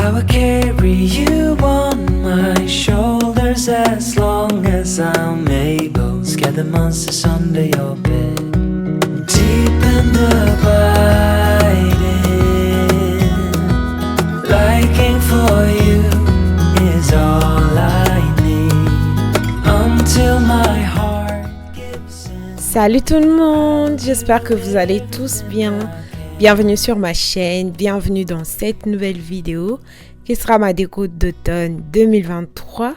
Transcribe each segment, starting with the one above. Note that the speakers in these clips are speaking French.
I will carry you on my shoulders as long as I'm able. Scare the monsters under your bed. Deep and abiding, liking for you is all I need until my heart gives in. Salut tout le monde, j'espère que vous allez tous bien. Bienvenue sur ma chaîne, bienvenue dans cette nouvelle vidéo qui sera ma déco d'automne 2023.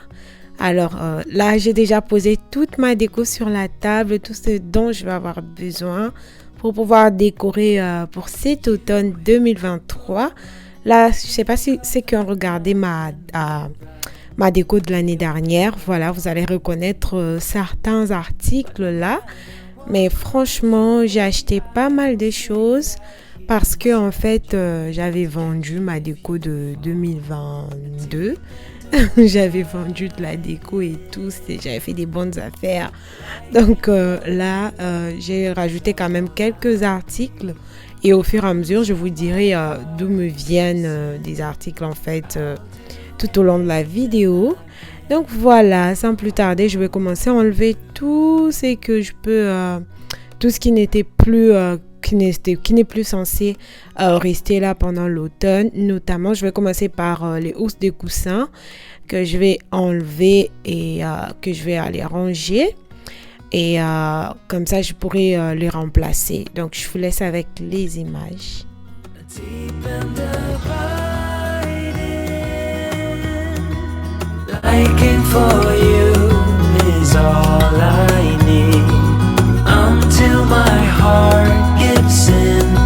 Alors là, j'ai déjà posé toute ma déco sur la table, tout ce dont je vais avoir besoin pour pouvoir décorer pour cet automne 2023. Là, je ne sais pas si c'est qui ont regardé ma déco de l'année dernière. Voilà, vous allez reconnaître certains articles là. Mais franchement, j'ai acheté pas mal de choses parce que en fait, j'avais vendu ma déco de 2022. J'avais vendu de la déco et tout, j'avais fait des bonnes affaires. Donc là, j'ai rajouté quand même quelques articles et au fur et à mesure, je vous dirai d'où me viennent des articles en fait tout au long de la vidéo. Donc voilà, sans plus tarder, je vais commencer à enlever tout ce que je peux, tout ce qui n'était plus, qui n'est plus censé rester là pendant l'automne. Notamment, je vais commencer par les housses de coussins que je vais enlever et que je vais aller ranger. Et comme ça, je pourrai les remplacer. Donc, je vous laisse avec les images. Liking for you is all I need until my heart gives in.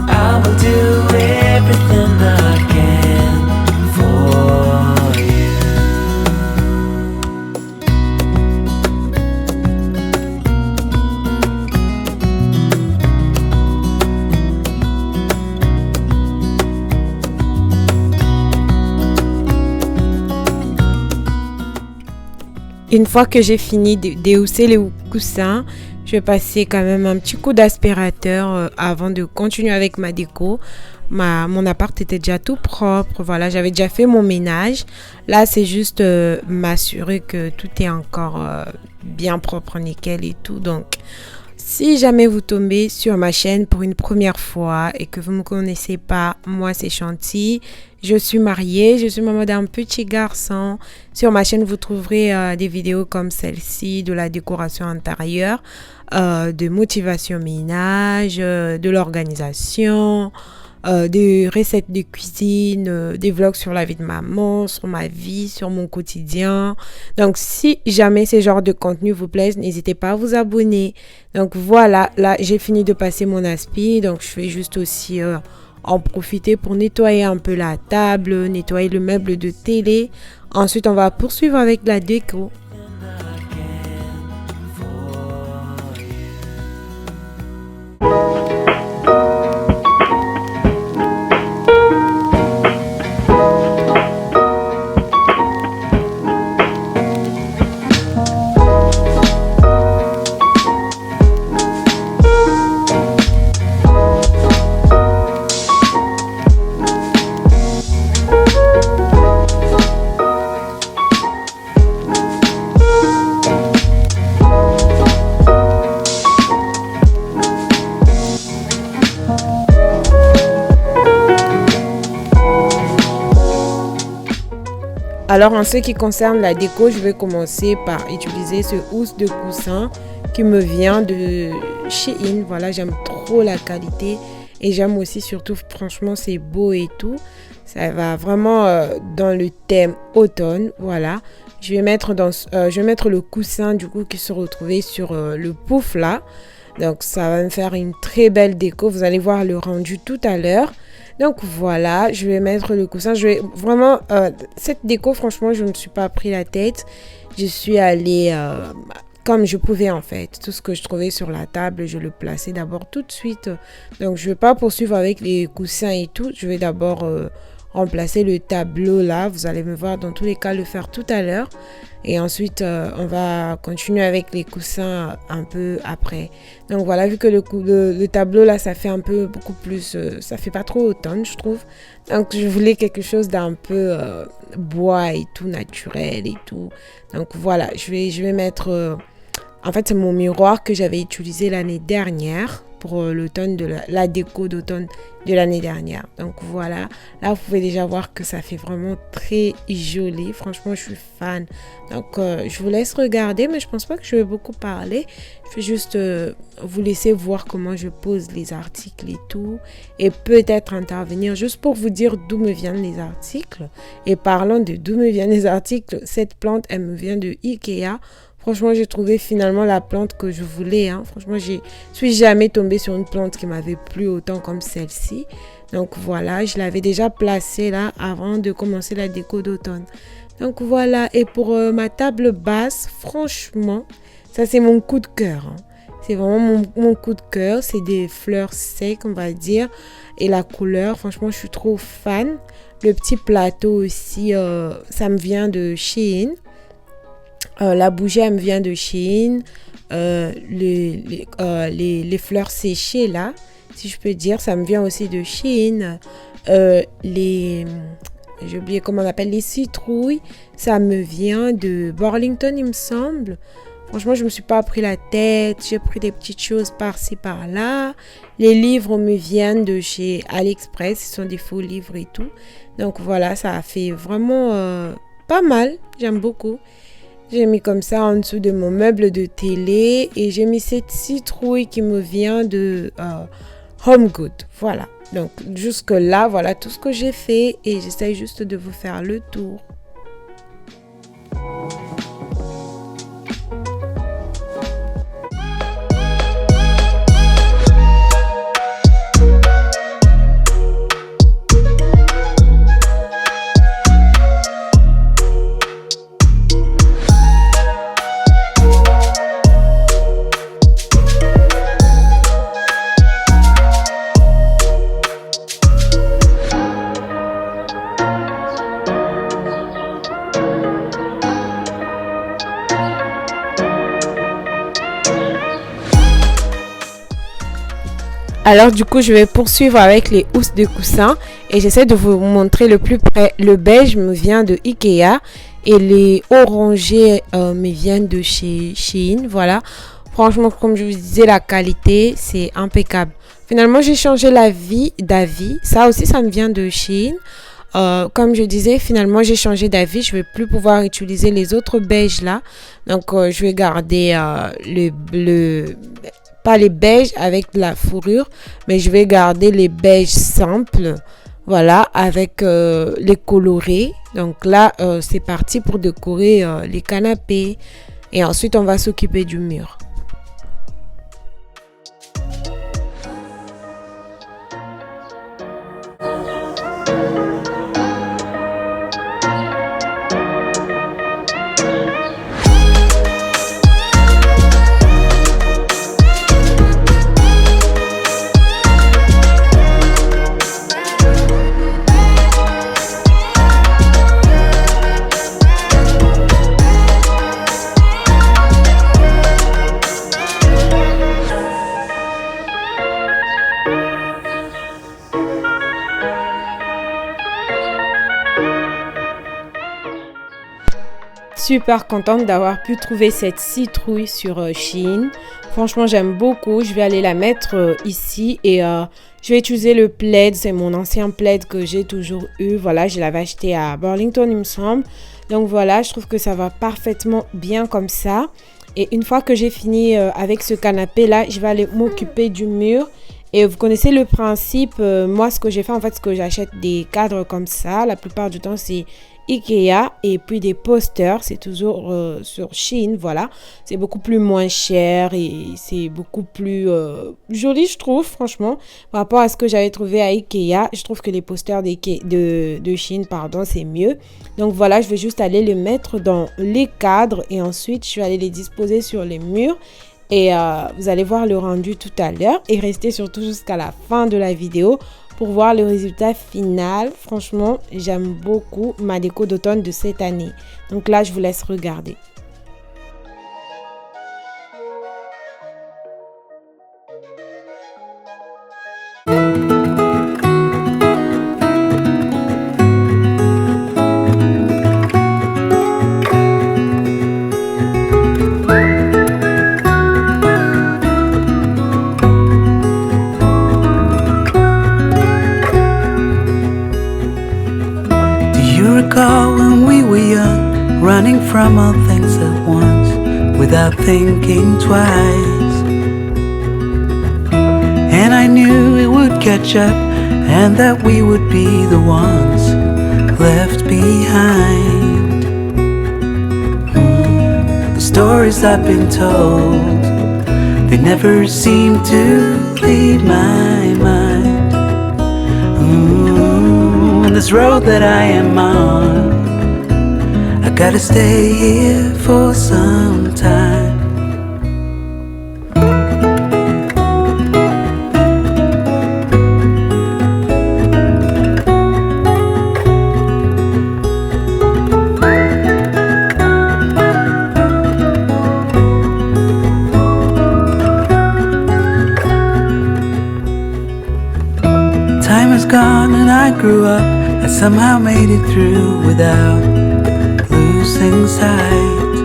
I will do everything I can for you. Une fois que j'ai fini de déhousser les coussins, je vais passer quand même un petit coup d'aspirateur avant de continuer avec ma déco. Mon appart était déjà tout propre. Voilà, j'avais déjà fait mon ménage. Là, c'est juste m'assurer que tout est encore bien propre, nickel et tout. Donc, si jamais vous tombez sur ma chaîne pour une première fois et que vous ne me connaissez pas, moi c'est Chanty. Je suis mariée, je suis maman d'un petit garçon. Sur ma chaîne, vous trouverez des vidéos comme celle-ci, de la décoration intérieure, de motivation ménage, de l'organisation, des recettes de cuisine, des vlogs sur la vie de maman, sur ma vie, sur mon quotidien. Donc, si jamais ce genre de contenu vous plaît, n'hésitez pas à vous abonner. Donc, voilà, là, j'ai fini de passer mon aspi. Donc, je vais juste aussi en profiter pour nettoyer un peu la table, nettoyer le meuble de télé. Ensuite, on va poursuivre avec la déco. Alors en ce qui concerne la déco, je vais commencer par utiliser ce housse de coussin qui me vient de Shein. Voilà, j'aime trop la qualité et j'aime aussi surtout, franchement, c'est beau et tout. Ça va vraiment dans le thème automne. Voilà, je vais mettre le coussin du coup qui se retrouvait sur le pouf là. Donc ça va me faire une très belle déco. Vous allez voir le rendu tout à l'heure. Donc voilà, je vais mettre le coussin. Je vais vraiment, cette déco, franchement, je ne me suis pas pris la tête. Je suis allée comme je pouvais en fait. Tout ce que je trouvais sur la table, je le plaçais d'abord tout de suite. Donc je ne vais pas poursuivre avec les coussins et tout. Je vais d'abord remplacer le tableau là. Vous allez me voir dans tous les cas le faire tout à l'heure. Et ensuite, on va continuer avec les coussins un peu après. Donc voilà, vu que le tableau là, ça fait un peu beaucoup plus... ça fait pas trop automne, je trouve. Donc je voulais quelque chose d'un peu bois et tout, naturel et tout. Donc voilà, je vais mettre... en fait, c'est mon miroir que j'avais utilisé l'année dernière pour l'automne de la déco d'automne de l'année dernière. Donc voilà, là vous pouvez déjà voir que ça fait vraiment très joli. Franchement, je suis fan. Donc je vous laisse regarder, mais je pense pas que je vais beaucoup parler. Je vais juste vous laisser voir comment je pose les articles et tout, et peut-être intervenir juste pour vous dire d'où me viennent les articles. Et parlant de d'où me viennent les articles, cette plante, elle me vient de Ikea. Franchement, j'ai trouvé finalement la plante que je voulais. Franchement, je suis jamais tombée sur une plante qui m'avait plu autant comme celle-ci. Donc voilà, je l'avais déjà placée là avant de commencer la déco d'automne. Donc voilà, et pour ma table basse, franchement, ça c'est mon coup de cœur. C'est vraiment mon coup de cœur. C'est des fleurs secs, on va dire. Et la couleur, franchement, je suis trop fan. Le petit plateau aussi, ça me vient de Shein. La bougie, elle me vient de Shein. Les fleurs séchées, là, si je peux dire, ça me vient aussi de Shein. J'ai oublié comment on appelle, les citrouilles, ça me vient de Burlington, il me semble. Franchement, je ne me suis pas pris la tête. J'ai pris des petites choses par-ci, par-là. Les livres me viennent de chez AliExpress. Ce sont des faux livres et tout. Donc voilà, ça a fait vraiment pas mal. J'aime beaucoup. J'ai mis comme ça en dessous de mon meuble de télé et j'ai mis cette citrouille qui me vient de Home Good. Voilà. Donc jusque là, voilà tout ce que j'ai fait et j'essaye juste de vous faire le tour. Alors du coup, je vais poursuivre avec les housses de coussins et j'essaie de vous montrer le plus près. Le beige me vient de Ikea et les orangés me viennent de chez Shein. Voilà. Franchement, comme je vous disais, la qualité, c'est impeccable. Finalement, j'ai changé d'avis. Ça aussi, ça me vient de Shein. Comme je disais, finalement, j'ai changé d'avis. Je ne vais plus pouvoir utiliser les autres beiges là. Donc, je vais garder pas les beiges avec de la fourrure, mais je vais garder les beiges simples, voilà, avec les colorés. Donc là, c'est parti pour décorer les canapés. Et ensuite, on va s'occuper du mur. Super contente d'avoir pu trouver cette citrouille sur Shein. Franchement, j'aime beaucoup. Je vais aller la mettre ici et je vais utiliser le plaid. C'est mon ancien plaid que j'ai toujours eu. Voilà, je l'avais acheté à Burlington, il me semble. Donc voilà, je trouve que ça va parfaitement bien comme ça. Et une fois que j'ai fini avec ce canapé-là, je vais aller m'occuper du mur. Et vous connaissez le principe. Moi, ce que j'ai fait, en fait, c'est que j'achète des cadres comme ça. La plupart du temps, c'est Ikea et puis des posters, c'est toujours sur Shein, voilà, c'est beaucoup plus moins cher et c'est beaucoup plus joli, je trouve, franchement, par rapport à ce que j'avais trouvé à Ikea. Je trouve que les posters de Shein, pardon, c'est mieux. Donc voilà, je vais juste aller les mettre dans les cadres et ensuite je vais aller les disposer sur les murs. Et vous allez voir le rendu tout à l'heure et restez surtout jusqu'à la fin de la vidéo pour voir le résultat final. Franchement, j'aime beaucoup ma déco d'automne de cette année. Donc là, je vous laisse regarder. Recall when we were young, running from all things at once, without thinking twice. And I knew it would catch up, and that we would be the ones left behind. The stories I've been told, they never seem to leave my mind. This road that I am on, I gotta stay here for some time. Time is gone and I grew up. I somehow made it through without losing sight.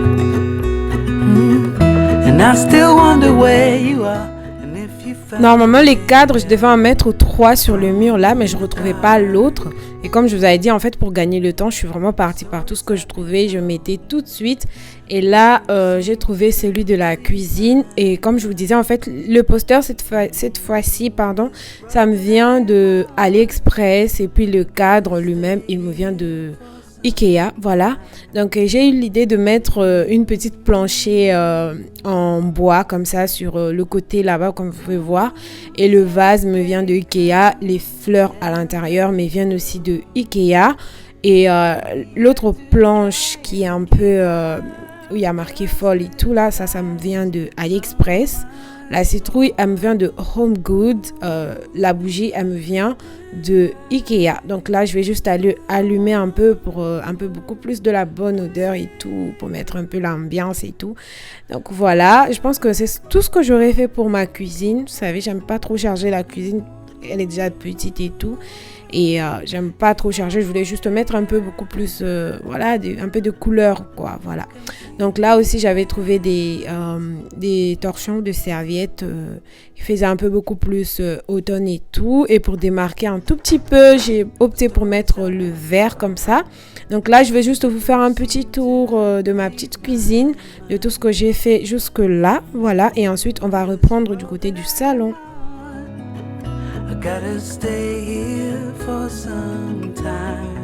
And I still wonder where you are. And if you found Normalement, les cadres, je devais en mettre 3 sur le mur là, mais je ne retrouvais pas l'autre. Et comme je vous avais dit, en fait, pour gagner le temps, je suis vraiment partie par tout ce que je trouvais. Je mettais tout de suite. Et là, j'ai trouvé celui de la cuisine. Et comme je vous disais, en fait, le poster, cette fois-ci, ça me vient de AliExpress. Et puis le cadre lui-même, il me vient de Ikea, voilà. Donc j'ai eu l'idée de mettre une petite planchée en bois comme ça sur le côté là-bas comme vous pouvez voir, et le vase me vient de Ikea, les fleurs à l'intérieur me viennent aussi de Ikea, et l'autre planche qui est un peu où il y a marqué fall et tout là, ça me vient de AliExpress. La citrouille, elle me vient de Home Goods. La bougie, elle me vient de Ikea. Donc là, je vais juste allumer un peu pour un peu beaucoup plus de la bonne odeur et tout, pour mettre un peu l'ambiance et tout. Donc voilà, je pense que c'est tout ce que j'aurais fait pour ma cuisine. Vous savez, j'aime pas trop charger la cuisine. Elle est déjà petite et tout. Et j'aime pas trop charger, je voulais juste mettre un peu beaucoup plus voilà, un peu de couleur quoi, voilà. Donc là aussi j'avais trouvé des torchons de serviettes qui faisaient un peu beaucoup plus automne et tout, et pour démarquer un tout petit peu j'ai opté pour mettre le vert comme ça. Donc là je vais juste vous faire un petit tour de ma petite cuisine, de tout ce que j'ai fait jusque là, voilà, et ensuite on va reprendre du côté du salon. I gotta stay here for some time.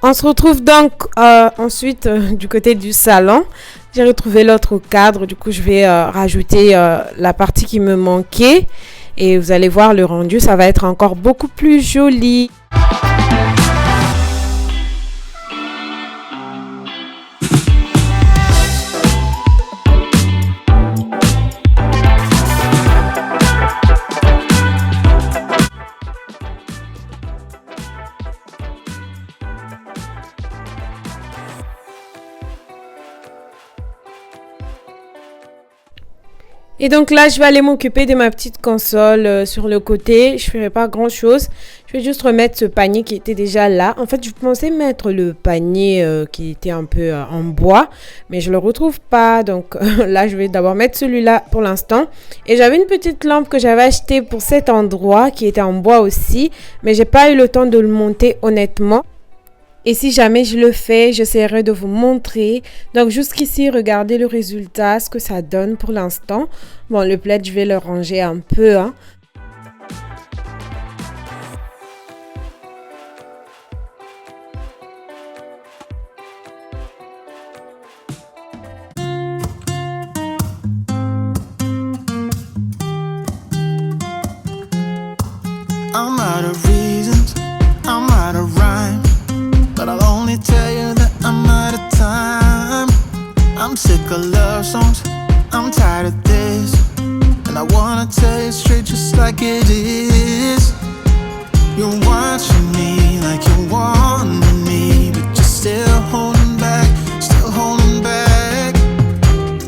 On se retrouve donc ensuite du côté du salon. J'ai retrouvé l'autre cadre, du coup je vais rajouter la partie qui me manquait, et vous allez voir le rendu, ça va être encore beaucoup plus joli. Et donc là, je vais aller m'occuper de ma petite console sur le côté. Je ferai pas grand chose. Je vais juste remettre ce panier qui était déjà là. En fait, je pensais mettre le panier qui était un peu en bois, mais je le retrouve pas. Donc là, je vais d'abord mettre celui-là pour l'instant. Et j'avais une petite lampe que j'avais achetée pour cet endroit qui était en bois aussi, mais j'ai pas eu le temps de le monter honnêtement. Et si jamais je le fais, j'essaierai de vous montrer. Donc jusqu'ici, regardez le résultat, ce que ça donne pour l'instant. Bon, le plaid, je vais le ranger un peu, hein. I'm out of reasons, I'm out of rhyme, but I'll only tell you that I'm out of time. I'm sick of love songs, I'm tired of this, and I wanna tell you straight just like it is. You're watching me like you want me, but you're still holding back, still holding back.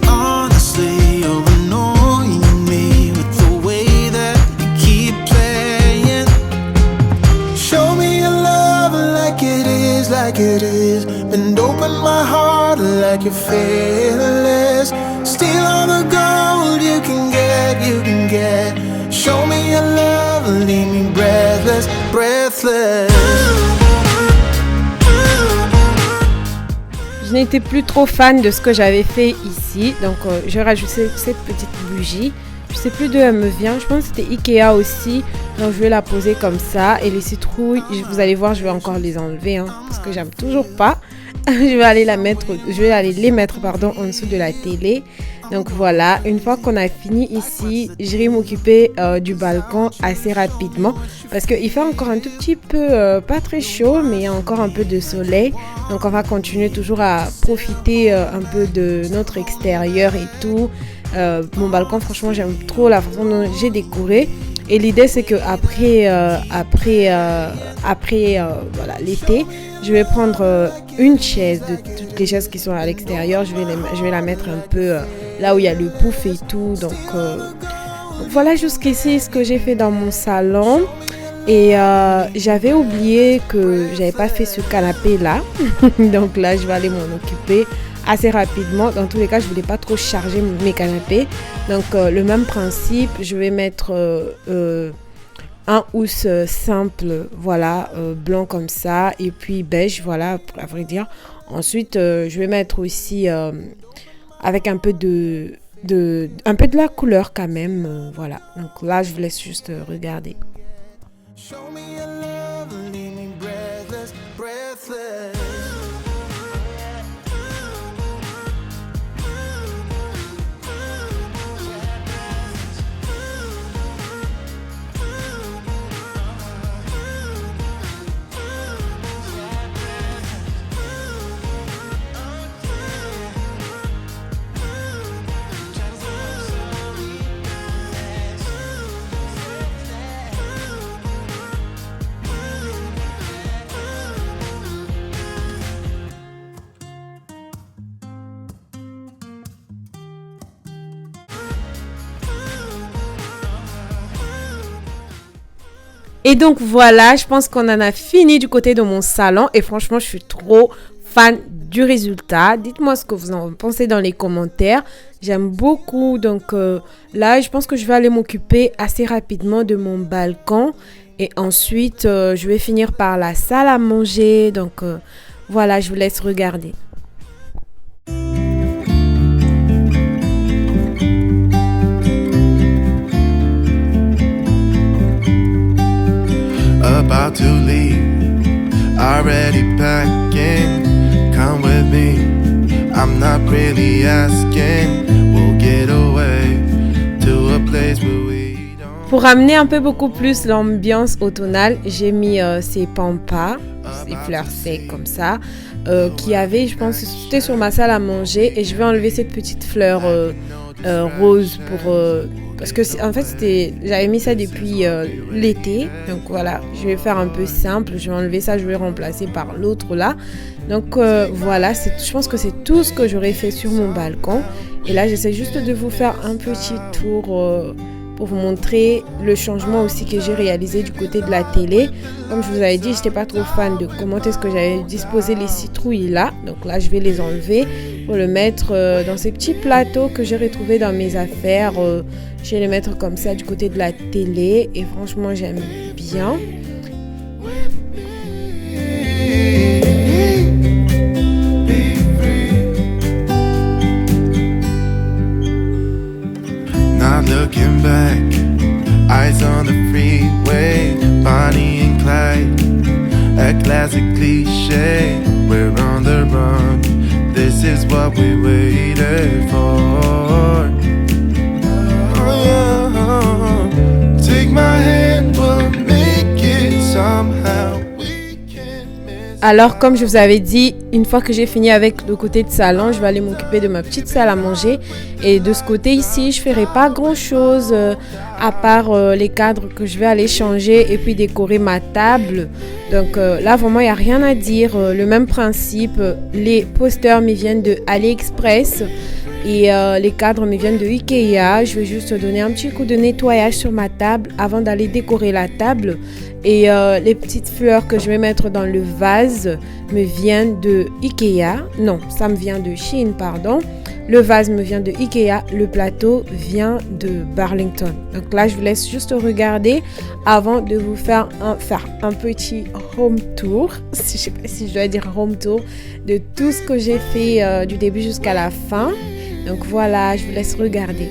Honestly, you're annoying me with the way that you keep playing. Show me your love like it is. Bend open my heart like you're fearless. Steal all the gold you can get, you can get. Show me your love, leave me breathless, breathless. Je n'étais plus trop fan de ce que j'avais fait ici. Donc, je rajouté cette petite bougie. Je sais plus d'où elle me vient. Je pense que c'était Ikea aussi. Donc, je vais la poser comme ça. Et les citrouilles, vous allez voir, je vais encore les enlever. Hein, parce que j'aime toujours pas. Je vais aller les mettre en dessous de la télé. Donc voilà, une fois qu'on a fini ici, je vais m'occuper du balcon assez rapidement parce qu'il fait encore un tout petit peu, pas très chaud, mais il y a encore un peu de soleil. Donc on va continuer toujours à profiter un peu de notre extérieur et tout. Mon balcon, franchement, j'aime trop la façon dont j'ai décoré. Et l'idée, c'est que après l'été, je vais prendre une chaise de toutes les chaises qui sont à l'extérieur. Je vais la mettre un peu là où il y a le pouf et tout. Donc voilà jusqu'ici ce que j'ai fait dans mon salon. Et j'avais oublié que j'avais pas fait ce canapé là. Donc là, je vais aller m'en occuper assez rapidement. Dans tous les cas, je voulais pas trop charger mes canapés. Donc le même principe, je vais mettre un housse simple, voilà, blanc comme ça, et puis beige, voilà, à vrai dire. Ensuite, je vais mettre aussi avec un peu de la couleur quand même, voilà. Donc là, je vous laisse juste regarder. Show me your love, leave me breathless, breathless. Et donc voilà, je pense qu'on en a fini du côté de mon salon et franchement, je suis trop fan du résultat. Dites-moi ce que vous en pensez dans les commentaires. J'aime beaucoup. Donc là, je pense que je vais aller m'occuper assez rapidement de mon balcon. Et ensuite, je vais finir par la salle à manger. Donc voilà, je vous laisse regarder. About to leave, already packing. Come with me, I'm not really asking. We'll get away to a place where we don't. Pour amener un peu beaucoup plus l'ambiance automnale, j'ai mis ces pampas, ces fleurs secs comme ça, qui avaient, je pense, c'était sur ma salle à manger. Et je vais enlever cette petite fleur rose pour parce que en fait j'avais mis ça depuis l'été, donc voilà, je vais faire un peu simple, je vais enlever ça, je vais remplacer par l'autre là. Donc voilà, je pense que c'est tout ce que j'aurais fait sur mon balcon. Et là j'essaie juste de vous faire un petit tour pour vous montrer le changement aussi que j'ai réalisé du côté de la télé. Comme je vous avais dit, je n'étais pas trop fan de comment est-ce que j'avais disposé les citrouilles là. Donc là, je vais les enlever pour le mettre dans ces petits plateaux que j'ai retrouvés dans mes affaires. Je vais les mettre comme ça du côté de la télé et franchement, j'aime bien. Looking back, eyes on the freeway, Bonnie and Clyde, a classic cliche. We're on the run, this is what we waited for. Oh, yeah. Take my hand, we'll make it somehow. Alors, comme je vous avais dit, une fois que j'ai fini avec le côté de salon, je vais aller m'occuper de ma petite salle à manger. Et de ce côté ici, je ne ferai pas grand-chose à part les cadres que je vais aller changer et puis décorer ma table. Donc là, vraiment, il n'y a rien à dire. Le même principe, les posters me viennent de AliExpress et les cadres me viennent de Ikea. Je vais juste donner un petit coup de nettoyage sur ma table avant d'aller décorer la table. Et les petites fleurs que je vais mettre dans le vase me viennent de Ikea. Non, ça me vient de Chine, pardon. Le vase me vient de Ikea. Le plateau vient de Burlington. Donc là, je vous laisse juste regarder avant de vous faire un petit home tour. Je ne sais pas si je dois dire home tour de tout ce que j'ai fait du début jusqu'à la fin. Donc voilà, je vous laisse regarder.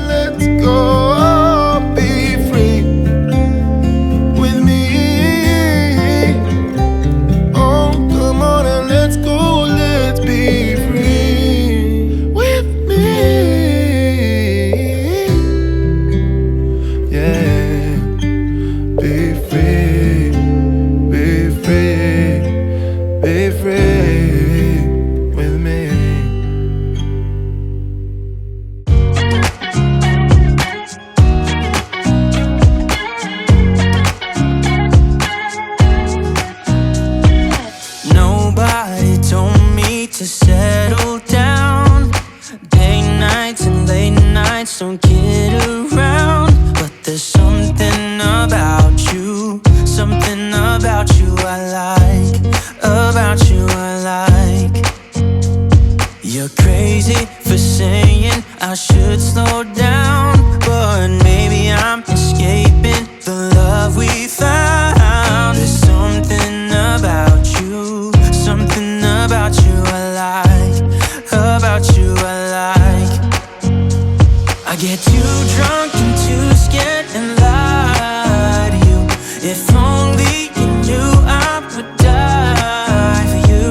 Let's go, be free. Don't get around, but there's something about you I like. You're crazy for saying I should slow down, but maybe I'm escaping the love we found. There's something about you I like, about you I like. I get too drunk and too scared and lie to you. If only you knew I would die for you.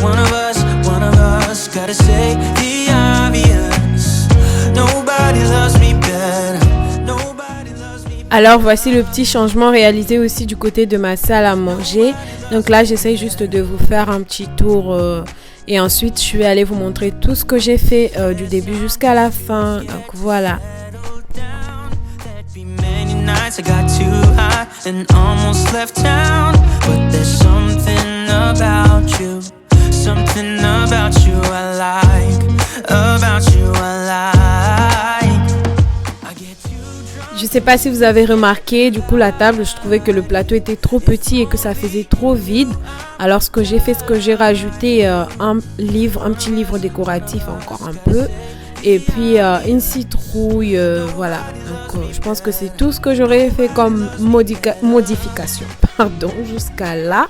One of us gotta say the obvious. Nobody loves me better. Nobody loves me better. Alors voici le petit changement réalisé aussi du côté de ma salle à manger. Donc là j'essaie juste de vous faire un petit tour et ensuite je vais aller vous montrer tout ce que j'ai fait du début jusqu'à la fin. Donc voilà. I got too high and almost left town, but there's something about you I like, about you I like. Je sais pas si vous avez remarqué, du coup la table, je trouvais que le plateau était trop petit et que ça faisait trop vide. Alors ce que j'ai rajouté un petit livre décoratif encore un peu. Et puis une citrouille, voilà. Donc je pense que c'est tout ce que j'aurais fait comme modification, jusqu'à là.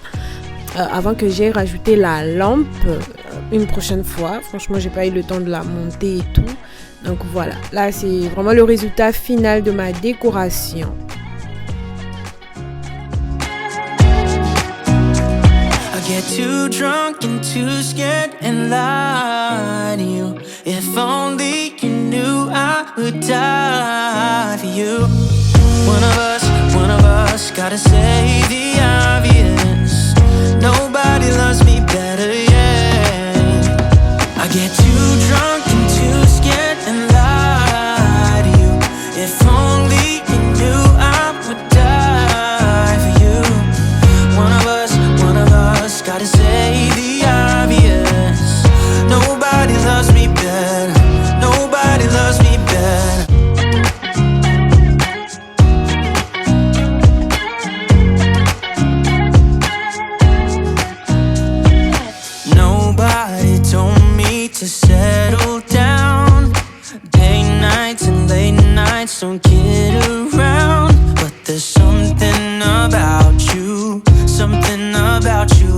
Avant que j'aie rajouté la lampe une prochaine fois. Franchement, j'ai pas eu le temps de la monter et tout. Donc voilà, là c'est vraiment le résultat final de ma décoration. I get too drunk and too scared and lie to you. If only you knew I would die for you. One of us gotta say the obvious. Nobody loves me better, yeah. I get too drunk and too scared and lie There's something about you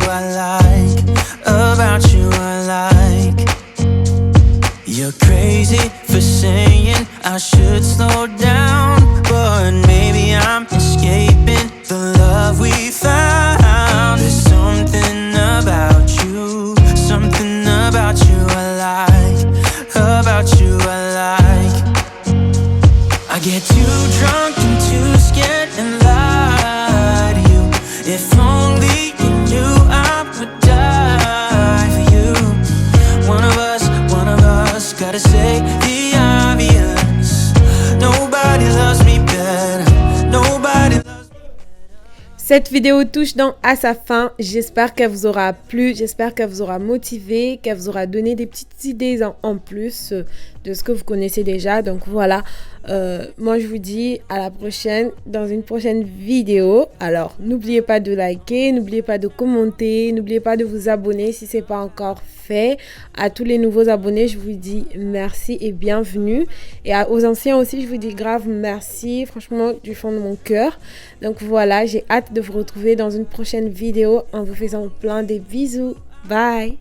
I like, about you I like. You're crazy for saying I should slow down, but maybe I'm escaping the love we found. There's something about you I like, about you I like. I get too drunk and too scared and lie to you. If only you knew I would die for you. One of us gotta say the obvious. Nobody loves me better. Nobody loves me. Cette vidéo touche donc à sa fin. J'espère qu'elle vous aura plu, j'espère qu'elle vous aura motivé, qu'elle vous aura donné des petites idées en plus de ce que vous connaissez déjà. Donc voilà, moi je vous dis à la prochaine dans une prochaine vidéo. Alors n'oubliez pas de liker, n'oubliez pas de commenter, n'oubliez pas de vous abonner si ce n'est pas encore fait. À tous les nouveaux abonnés, je vous dis merci et bienvenue. Et aux anciens aussi, je vous dis grave merci, franchement du fond de mon cœur. Donc voilà, j'ai hâte de vous retrouver dans une prochaine vidéo en vous faisant plein de bisous. Bye!